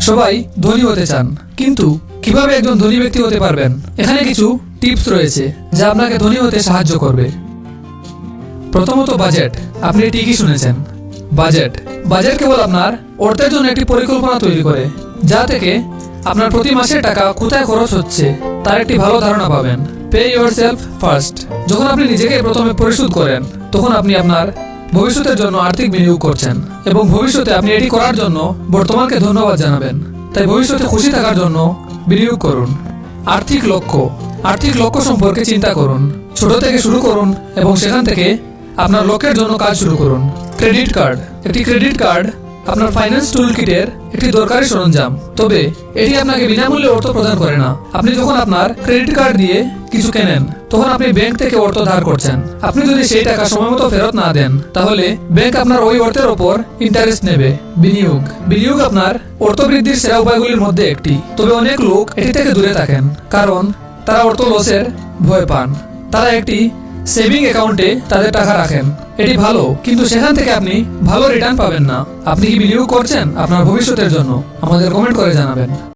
সবাই ধনী হতে চান, কিন্তু কিভাবে একজন ধনী ব্যক্তি হতে পারবেন? এখানে কিছু টিপস রয়েছে যা আপনাকে ধনী হতে সাহায্য করবে। প্রথমত বাজেট। আপনি ঠিকই শুনেছেন, বাজেট। বাজেট কেবল আপনার অর্থের জন্য একটি পরিকল্পনা তৈরি করে, যা থেকে আপনার প্রতি মাসে টাকা কোথায় খরচ হচ্ছে তার একটি ভালো ধারণা পাবেন। Pay yourself first. যখন আপনি নিজেকে প্রথমে পরিশোধ করেন, তখন আপনি আপনার ভবিষ্যতের জন্য আর্থিক বিনিয়োগ করছেন, এবং ভবিষ্যতে আপনি এটি করার জন্য বর্তমানকে ধন্যবাদ জানাবেন। তাই ভবিষ্যতে খুশি থাকার জন্য বিনিয়োগ করুন। আর্থিক লক্ষ্য। আর্থিক লক্ষ্য সম্পর্কে চিন্তা করুন। ছোট থেকে শুরু করুন এবং সেখান থেকে আপনার লক্ষ্যের জন্য কাজ শুরু করুন। Credit card. একটি ক্রেডিট কার্ড আপনার ফাইন্যান্স টুল কিটের একটি দরকারি সরঞ্জাম, তবে এটি আপনাকে বিনামূল্যে অর্থ প্রদান করে না। আপনি যখন আপনার ক্রেডিট কার্ড দিয়ে কিছু কেনেন, তখন আপনি ব্যাংক থেকে অর্থ ধার করছেন। আপনি যদি সেই টাকা সময়মতো ফেরত না দেন, তাহলে ব্যাংক আপনার ওই অর্থের ওপর ইন্টারেস্ট নেবে। বিনিয়োগ। বিনিয়োগ আপনার অর্থ বৃদ্ধির সেরা উপায়গুলির মধ্যে একটি, তবে অনেক লোক এটি থেকে দূরে থাকেন কারণ তারা অর্থ লসের ভয় পান। তারা একটি সেভিং অ্যাকাউন্টে তাদের টাকা রাখেন। এটি ভালো, কিন্তু সেখান থেকে আপনি ভালো রিটার্ন পাবেন না। আপনি কি বিনিয়োগ করছেন আপনার ভবিষ্যতের জন্য? আমাদের কমেন্ট করে জানাবেন।